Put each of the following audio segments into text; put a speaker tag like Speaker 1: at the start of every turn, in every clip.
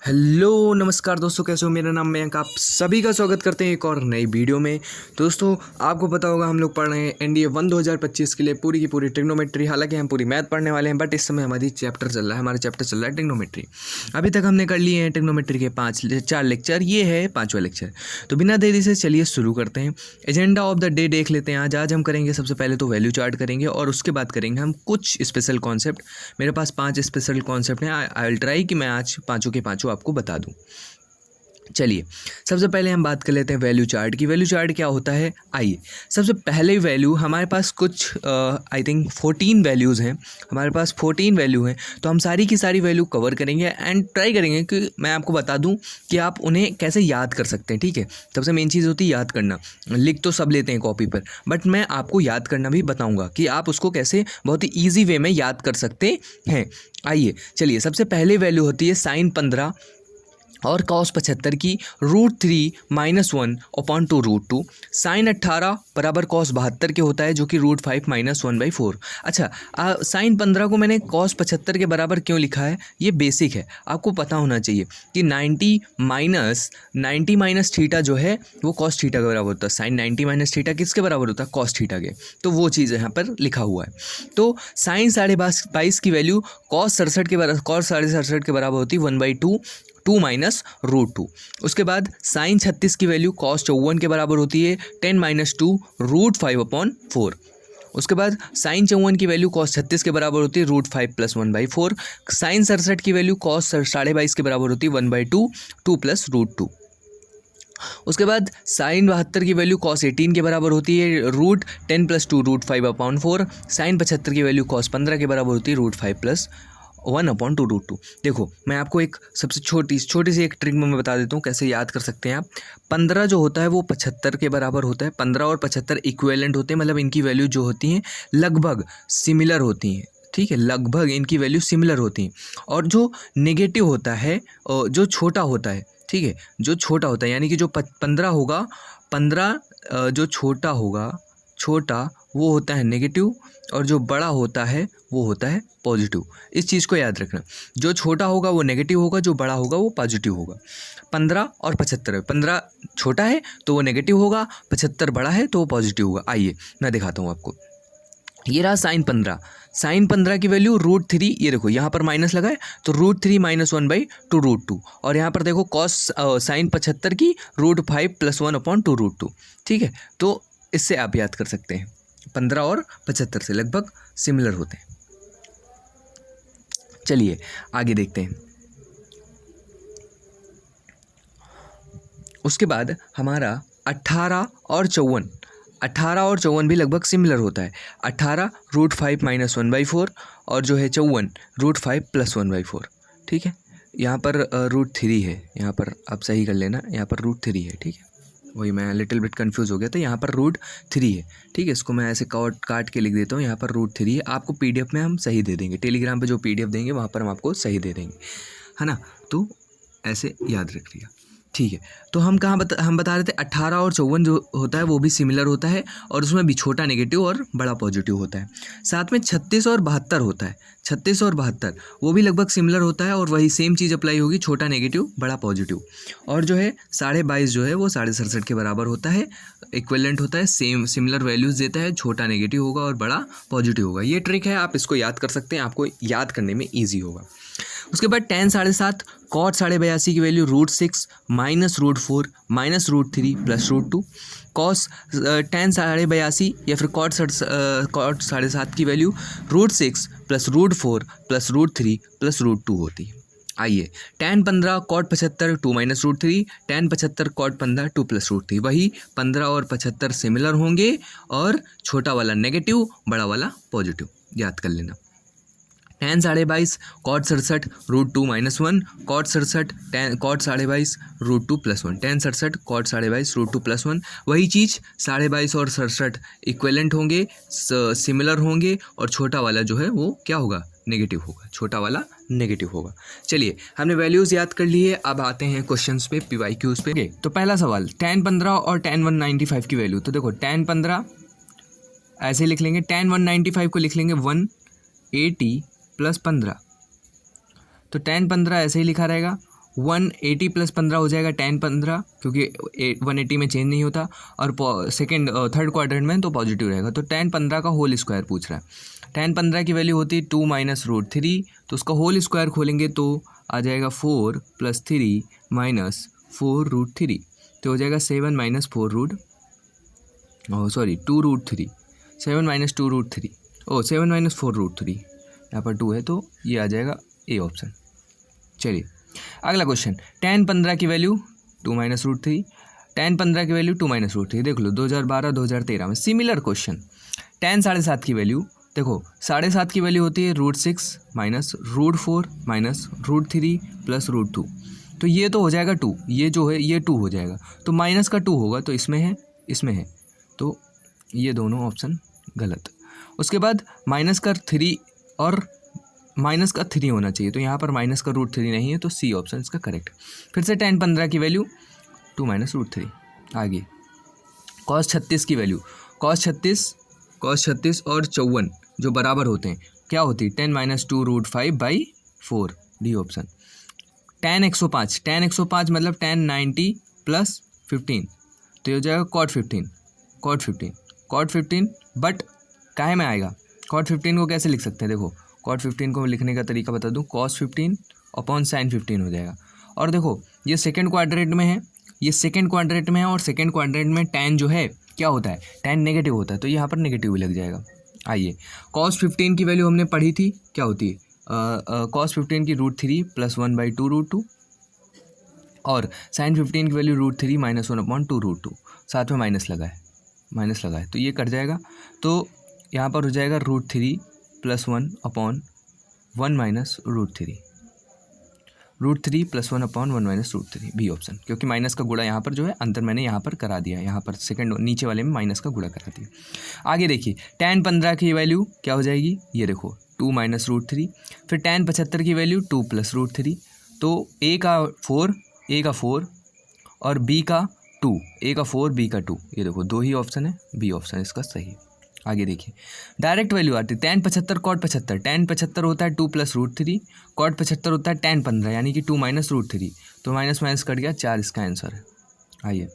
Speaker 1: Hello नमस्कार दोस्तों, कैसे हो? मेरा नाम मयंक, आप सभी का स्वागत करते हैं एक और नई वीडियो में। दोस्तों, आपको पता होगा हम लोग पढ़ रहे हैं एनडीए 1 2025 के लिए पूरी की पूरी ट्रिग्नोमेट्री। हालांकि हम पूरी मैथ पढ़ने वाले हैं, बट इस समय हमारा चैप्टर चल रहा है ट्रिग्नोमेट्री। अभी तक हमने कर लिए हैं ट्रिग्नोमेट्री के 4 लेक्चर, ये है 5वां लेक्चर। तो बिना देरी से चलिए शुरू करते हैं। एजेंडा ऑफ द डे देख लेते हैं। आज हम करेंगे सबसे पहले तो वैल्यू चार्ट करेंगे, और उसके बाद करेंगे हम कुछ स्पेशल कॉन्सेप्ट। मेरे पास 5 स्पेशल कॉन्सेप्ट हैं। आई विल ट्राई कि मैं आज पाँचों के पाँचों आपको बता दूं। चलिए, सबसे पहले हम बात कर लेते हैं वैल्यू चार्ट की। वैल्यू चार्ट क्या होता है? आइए, सबसे पहले वैल्यू हमारे पास कुछ आई थिंक 14 वैल्यूज़ हैं। हमारे पास 14 वैल्यू हैं, तो हम सारी की सारी वैल्यू कवर करेंगे एंड ट्राई करेंगे कि मैं आपको बता दूं कि आप उन्हें कैसे याद कर सकते हैं। ठीक है, सबसे मेन चीज़ होती है याद करना। लिख तो सब लेते हैं कॉपी पर, बट मैं आपको याद करना भी बताऊँगा कि आप उसको कैसे बहुत ही ईजी वे में याद कर सकते हैं। आइए चलिए, सबसे पहले वैल्यू होती है sin 15 और cos 75 की √3 - 1 अपॉन 2 sin 18 बराबर cos 72 के होता है, जो कि √5 - 1/4। अच्छा, sin 15 को मैंने cos 75 के बराबर क्यों लिखा है? ये बेसिक है, आपको पता होना चाहिए कि 90 माइनस थीटा जो है वो cos थीटा के बराबर होता है। sin 90 माइनस थीटा किसके बराबर होता है? cos थीटा के। तो वो चीज़ यहाँ पर लिखा हुआ है। तो sin 22.5 की वैल्यू cos 67 के बराबर होती है 1/2 2 माइनस √2। उसके बाद sin 36 की वैल्यू cos 54 के बराबर होती है 10 - 2 √5/4। उसके बाद sin 54 की वैल्यू cos 36 के बराबर होती है √5 + 1/4। sin 67 की वैल्यू cos 22.5 के बराबर होती है 1/2 2 + √2। उसके बाद sin 72 की वैल्यू cos 18 के बराबर होती है √10 + 2 √5/4। sin 75 की वैल्यू cos 15 के बराबर होती है √5 + 1/2 √2। देखो, मैं आपको एक सबसे छोटी सी एक ट्रिक में बता देता हूँ कैसे याद कर सकते हैं आप। 15 जो होता है वो 75 के बराबर होता है। 15 और 75 इक्विवेलेंट होते हैं, मतलब इनकी वैल्यू जो होती हैं लगभग सिमिलर होती हैं। ठीक है, लगभग इनकी वैल्यू सिमिलर होती हैं। और जो नेगेटिव होता है, जो छोटा होता है, ठीक है, जो छोटा होता है यानी कि जो 15 होगा, 15 जो छोटा होगा, छोटा वो होता है नेगेटिव, और जो बड़ा होता है वो होता है पॉजिटिव। इस चीज़ को याद रखना, जो छोटा होगा वो नेगेटिव होगा, जो बड़ा होगा वो पॉजिटिव होगा। 15 और 75, 15 छोटा है तो वो नेगेटिव होगा, 75 बड़ा है तो वो पॉजिटिव होगा। आइए मैं दिखाता हूँ आपको। ये रहा sin 15। sin 15 की वैल्यू √3, ये देखो यहाँ पर माइनस लगा है तो √3 - 1/2 √2। और यहाँ पर देखो sin 75 की √5 + 1/2 √2। ठीक है, तो इससे आप याद कर सकते हैं। 15 और 75 से लगभग सिमिलर होते हैं। चलिए आगे देखते हैं। उसके बाद हमारा 18 और 54 भी लगभग सिमिलर होता है। 18 √5 - 1/4 और जो है 54 √5 + 1/4। ठीक है, यहाँ पर √3 है, यहाँ पर आप सही कर लेना, यहाँ पर √3 है। ठीक है, वही मैं लिटिल बिट कंफ्यूज हो गया था, यहाँ पर √3 है। ठीक है, इसको मैं ऐसे काट के लिख देता हूँ, यहाँ पर √3 है। आपको पीडीएफ में हम सही दे देंगे, टेलीग्राम पे जो पीडीएफ देंगे वहाँ पर हम आपको सही दे देंगे, है ना? तो ऐसे याद रखिएगा। ठीक है, तो हम हम बता रहे थे 18 और 54 जो होता है वो भी सिमिलर होता है, और उसमें भी छोटा नेगेटिव और बड़ा पॉजिटिव होता है। साथ में 36 और 72 होता है। 36 और 72 वो भी लगभग सिमिलर होता है, और वही सेम चीज़ अप्लाई होगी, छोटा नेगेटिव बड़ा पॉजिटिव। और जो है 22.5 जो है वो 67.5 के बराबर होता है, इक्विवेलेंट होता है, सेम सिमिलर वैल्यूज़ देता है, छोटा नेगेटिव होगा और बड़ा पॉजिटिव होगा। ये ट्रिक है, आप इसको याद कर सकते हैं, आपको याद करने में ईजी होगा। उसके बाद tan 7.5 cot 82.5 की वैल्यू √6 - √4 - √3 + √2। cos tan 82.5 या फिर cot 7.5 की वैल्यू √6 + √4 + √3 + √2 होती है। आइए, tan 15 cot 75 2 - √3, tan 75 cot 15 2 + √3। वही 15 और 75 सिमिलर होंगे, और छोटा वाला नेगेटिव, बड़ा वाला पॉजिटिव, याद कर लेना। tan 22.5 cot 67 √2 - 1 cot 67 cot 22.5 √2 + 1 tan 67 cot 22.5 √2 + 1। वही चीज़ 22.5 और 67 इक्विवेलेंट होंगे, सिमिलर होंगे, और छोटा वाला जो है वो क्या होगा? नेगेटिव होगा, छोटा वाला नेगेटिव होगा। चलिए, हमने वैल्यूज़ याद कर लिए, अब आते हैं क्वेश्चंस पे, PYQs पे। तो पहला सवाल, tan 15 और tan 195 की वैल्यू। तो देखो, tan 15 ऐसे लिख लेंगे, tan 195 को लिख लेंगे 180 + 15। तो tan 15 ऐसे ही लिखा रहेगा 180 प्लस 15 हो जाएगा tan 15, क्योंकि 180 में चेंज नहीं होता, और थर्ड क्वाड्रेंट में तो पॉजिटिव रहेगा, तो tan 15 का होल स्क्वायर पूछ रहा है। tan 15 की वैल्यू होती है 2 माइनस रूट 3, तो उसका होल स्क्वायर खोलेंगे तो आ जाएगा 4 प्लस 3 माइनस 4 रूट 3, तो हो जाएगा 7 minus 4 root 2 root 3, 7 minus 2 root 3, 7 minus 4 root 3, यहाँ पर 2 है तो ये आ जाएगा ए ऑप्शन। चलिए अगला क्वेश्चन, tan 15 की वैल्यू 2 माइनस रूट 3, tan 15 की वैल्यू 2 माइनस रूट 3, देख लो 2012 2013 में सिमिलर क्वेश्चन। tan 7.5 की वैल्यू देखो, 7.5 की वैल्यू होती है root 6 minus root 4 minus root 3 plus root 2, तो ये तो हो जाएगा 2, ये जो है ये 2 हो जाएगा, तो माइनस का 2 होगा, तो इसमें है, तो ये दोनों ऑप्शन गलत। उसके बाद माइनस का 3 और माइनस का 3 होना चाहिए, तो यहाँ पर माइनस का रूट 3 नहीं है, तो सी ऑप्शन इसका करेक्ट। फिर से tan 15 की वैल्यू 2 माइनस रूट 3। आगे cos 36 की वैल्यू, cos 36 और 54 जो बराबर होते हैं क्या होती है, 10 minus 2 root 5/4, D option. tan 105 मतलब tan 90 प्लस 15, तो ये हो जाएगा cot 15, बट काहे में आएगा, cot 15 को कैसे लिख सकते हैं, देखो cot 15 को लिखने का तरीका बता दूं, cos 15 अपॉन sin 15 हो जाएगा। और देखो ये सेकंड क्वाड्रेंट में है, और सेकंड क्वाड्रेंट में tan जो है क्या होता है, tan नेगेटिव होता है, तो यहाँ पर नेगेटिव भी लग जाएगा। आइए cos 15 की वैल्यू हमने पढ़ी थी, क्या होती है, cos 15 की रूट 3 प्लस 1/2 रूट 2, और sin 15 की वैल्यू रूट 3 माइनस 1/2 रूट 2, साथ में माइनस लगा है, तो ये कट जाएगा, तो यहाँ पर हो जाएगा root 3 plus 1/1 minus root 3 plus 1/1 minus root 3, B option, क्योंकि माइनस का गुणा यहाँ पर जो है अंतर मैंने यहाँ पर करा दिया, यहाँ पर सेकंड नीचे वाले में माइनस का गुणा करा दिया। आगे देखिए tan 15 की वैल्यू क्या हो जाएगी, ये देखो 2 माइनस रूट 3, फिर tan 75 की वैल्यू 2 प्लस रूट 3, तो ए का 4 और बी का 2, ए का 4 बी का 2, ये देखो 2 ही ऑप्शन है, बी ऑप्शन इसका सही। आगे देखिए डायरेक्ट वैल्यू आती है, tan 75 cot 75, tan 75 होता है 2 प्लस रूट 3, cot 75 होता है tan 15 यानी कि 2 माइनस रूट 3, तो माइनस माइनस कट गया, 4 इसका आंसर है। आइए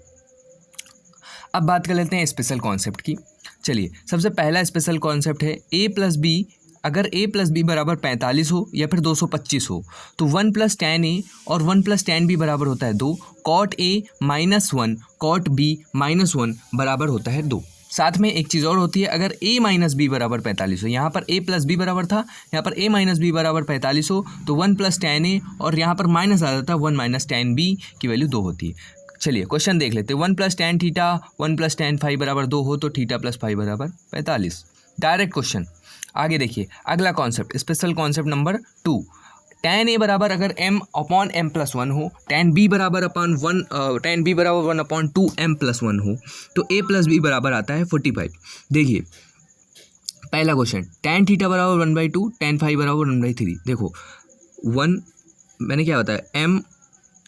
Speaker 1: अब बात कर लेते हैं स्पेशल कॉन्सेप्ट की। चलिए सबसे पहला स्पेशल कॉन्सेप्ट है a प्लस बी, अगर a प्लस बी बराबर 45 हो या फिर 225 हो तो 1 प्लस tan a और 1 प्लस tan b बराबर होता है 2, cot a minus 1 cot b minus 1 बराबर होता है 2। साथ में एक चीज़ और होती है, अगर a माइनस बी बराबर 45 हो, यहाँ पर a प्लस बी बराबर था, यहाँ पर a माइनस बी बराबर 45 हो तो 1 प्लस tan a और यहाँ पर माइनस आ जाता है 1 माइनस tan b की वैल्यू 2 होती है। चलिए क्वेश्चन देख लेते हैं, 1 plus tan theta 1 plus tan phi बराबर 2 हो तो थीटा प्लस फाई बराबर 45, डायरेक्ट क्वेश्चन। आगे देखिए अगला concept, special concept number 2, tan a बराबर अगर m अपॉन m प्लस 1 हो, tan b बराबर 1/2 m प्लस 1 हो तो a प्लस b बराबर आता है 45। देखिए पहला क्वेश्चन, tan थीटा बराबर 1/2, tan फाई बराबर 1/3, देखो 1 मैंने क्या बताया, m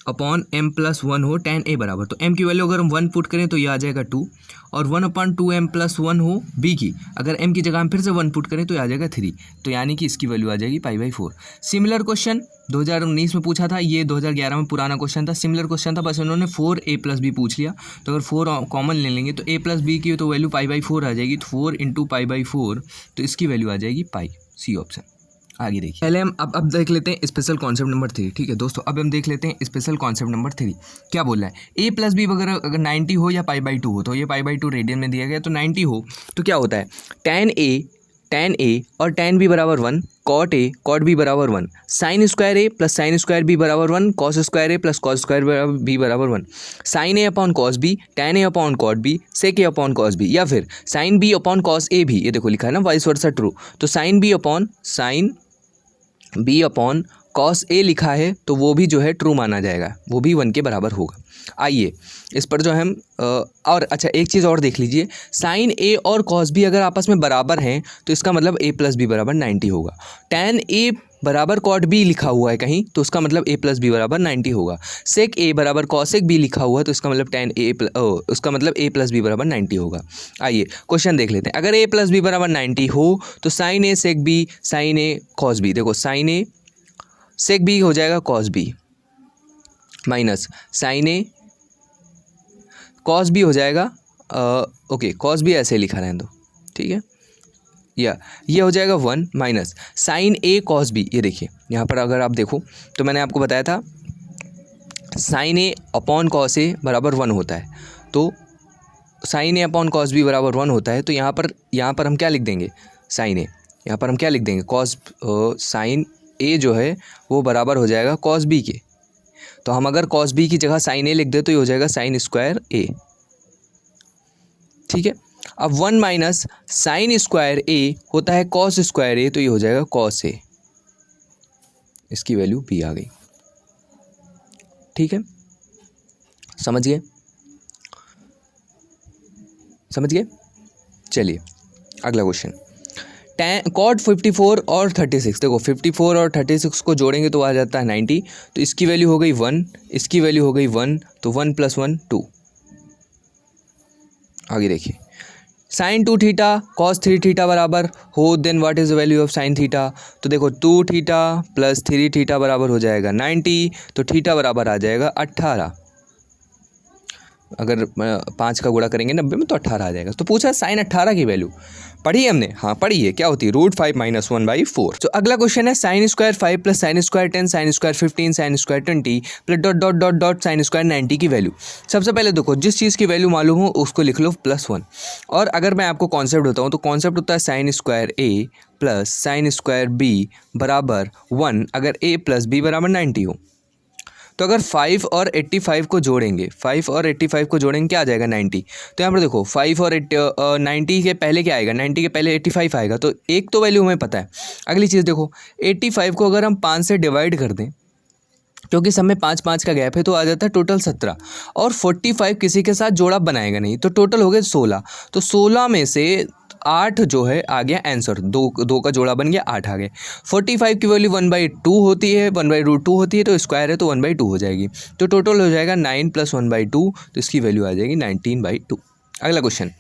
Speaker 1: अपॉन m प्लस 1 हो tan a बराबर, तो m की वैल्यू अगर हम 1 पुट करें तो ये आ जाएगा 2, और 1/2m प्लस 1 हो b की, अगर m की जगह हम फिर से 1 पुट करें तो ये आ जाएगा 3, तो यानी कि इसकी वैल्यू आ जाएगी π/4। सिमिलर क्वेश्चन 2019 में पूछा था, ये 2011 में पुराना क्वेश्चन था, सिमिलर क्वेश्चन था, बस उन्होंने 4a प्लस b पूछ लिया, तो अगर 4 कॉमन ले लेंगे तो a प्लस b की तो वैल्यू π/4 आ जाएगी, तो 4 × π/4, तो इसकी वैल्यू आ जाएगी पाई, सी ऑप्शन। आगे देखिए पहले हम अब देख लेते हैं स्पेशल कॉन्सेप्ट नंबर 3, ठीक है दोस्तों, अब हम देख लेते हैं स्पेशल कॉन्सेप्ट नंबर 3 क्या बोल रहा है, a प्लस बी अगर 90 हो या π/2 हो, तो ये π/2 रेडियन में दिया गया, तो 90 हो तो क्या होता है, tan a और tan b बराबर 1, cot a cot b बराबर 1, sine square a plus sine square b बराबर 1, cos square a plus cos square b बराबर 1, sine a upon cos b, tan a upon cot b, sec a upon cos b, या फिर sine b upon cos a भी, ये देखो लिखा है ना वाइस वर्सा ट्रू, तो sine b upon cos a लिखा है तो वो भी जो है ट्रू माना जाएगा, वो भी 1 के बराबर होगा। आइए इस पर जो हम और अच्छा एक चीज़ और देख लीजिए, साइन a और cos b अगर आपस में बराबर हैं तो इसका मतलब a प्लस बी बराबर 90 होगा। tan a बराबर cot b लिखा हुआ है कहीं तो उसका मतलब a प्लस बी बराबर 90 होगा। sec a बराबर cosec b लिखा हुआ है तो इसका मतलब उसका मतलब a प्लस बी बराबर 90 होगा। आइए क्वेश्चन देख लेते हैं, अगर a प्लस बी बराबर 90 हो तो sine a sec b sine a cos b, देखो साइन a sec b हो जाएगा cos b, minus sine A cos B हो जाएगा, ओके कॉस बी ऐसे लिखा रहने दो, ठीक है, या ये हो जाएगा 1 minus sine A cos B. ये देखिए यहाँ पर अगर आप देखो तो मैंने आपको बताया था sign A upon cos A बराबर 1 होता है, तो साइन ए अपॉन कॉस बी बराबर 1 होता है, तो यहाँ पर हम क्या लिख देंगे, साइन ए, यहाँ पर हम क्या लिख देंगे, कॉस साइन ए जो है वो बराबर हो जाएगा कॉस बी के। तो हम अगर कॉस बी की जगह साइन ए लिख दे तो ये हो जाएगा साइन स्क्वायर ए, ठीक है। अब 1 माइनस साइन स्क्वायर ए होता है कॉस स्क्वायर ए, तो ये हो जाएगा कॉस ए, इसकी वैल्यू बी आ गई, ठीक है। समझ गए, समझ गए। चलिए अगला क्वेश्चन, कॉट 54 और 36, देखो 54 और 36 को जोड़ेंगे तो आ जाता है 90, तो इसकी वैल्यू हो गई 1, इसकी वैल्यू हो गई 1, तो 1 + 1 2। आगे देखिए साइन 2 थीटा कॉस 3 थीटा बराबर हो, then what is the value of sine theta. तो देखो 2 थीटा + 3 थीटा बराबर हो जाएगा 90, तो थीटा बराबर आ जाएगा 18। अगर 5 का गुणा करेंगे 90 में तो 18 आ जाएगा। तो पूछा साइन 18 की वैल्यू पढ़ी है हमने, हाँ पढ़ी है, क्या होती है √5 - 1/4। तो अगला क्वेश्चन है sine square 5 + sine square 10 sine square 15 sine square 20 plus dot dot dot dot sine square 90 की वैल्यू। सबसे पहले देखो जिस चीज़ की वैल्यू मालूम हो उसको लिख लो +1, और अगर मैं आपको कॉन्सेप्ट बताऊँ तो कॉन्सेप्ट होता है साइन स्क्वायर ए प्लस साइन स्क्वायर बी बराबर 1 अगर a + b बराबर 90 हो। तो अगर 5 और 85 को जोड़ेंगे, 5 और 85 को जोड़ेंगे क्या आ जाएगा 90। तो यहाँ पर देखो 5 और 90 के पहले क्या आएगा, 90 के पहले 85 आएगा, तो एक तो वैल्यू हमें पता है। अगली चीज़ देखो 85 को अगर हम 5 से डिवाइड कर दें, क्योंकि सब में 5-5 का गैप है, तो आ जाता है टोटल 17, और 45 किसी के साथ जोड़ा बनाएगा नहीं, तो टोटल हो गए 16। तो 16 में से 8 जो है आ गया आंसर, दो का जोड़ा बन गया, 8 आ गए। 45 की वैल्यू 1/2 होती है, 1/2 होती है, तो स्क्वायर है तो 1/2 हो जाएगी, तो टोटल हो जाएगा 9 + 1/2, तो इसकी वैल्यू आ जाएगी 19/2। अगला क्वेश्चन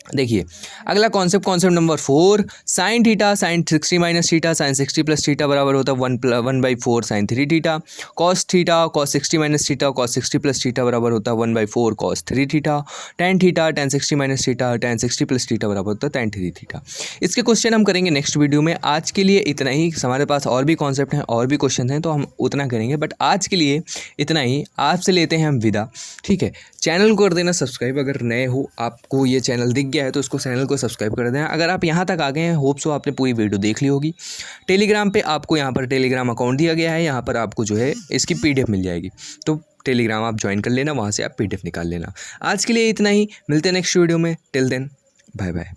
Speaker 1: देखिए, अगला concept number 4, sine theta sine 60 - theta sine 60 + theta बराबर होता है 1/4 sine 3 theta, cos theta cos 60 - theta cos 60 + theta बराबर होता है 1/4 cos 3 theta, tan theta tan 60 - theta tan 60 + theta बराबर होता है tan 3 थीटा। इसके क्वेश्चन हम करेंगे नेक्स्ट वीडियो में। आज के लिए इतना ही, हमारे पास और भी कॉन्सेप्ट हैं और भी क्वेश्चन हैं, तो हम उतना करेंगे, बट आज के लिए इतना ही। आपसे लेते हैं हम विदा, ठीक है। चैनल को कर देना सब्सक्राइब, अगर नए हो, आपको ये चैनल दिख गया है तो उसको चैनल को सब्सक्राइब कर देना। अगर आप यहाँ तक आ गए हैं, होप सो आपने पूरी वीडियो देख ली होगी। टेलीग्राम पे आपको यहाँ पर टेलीग्राम अकाउंट दिया गया है, यहाँ पर आपको जो है इसकी PDF मिल जाएगी, तो टेलीग्राम आप ज्वाइन कर लेना, वहाँ से आप PDF निकाल लेना। आज के लिए इतना ही, मिलते हैं नेक्स्ट वीडियो में। Till then bye bye.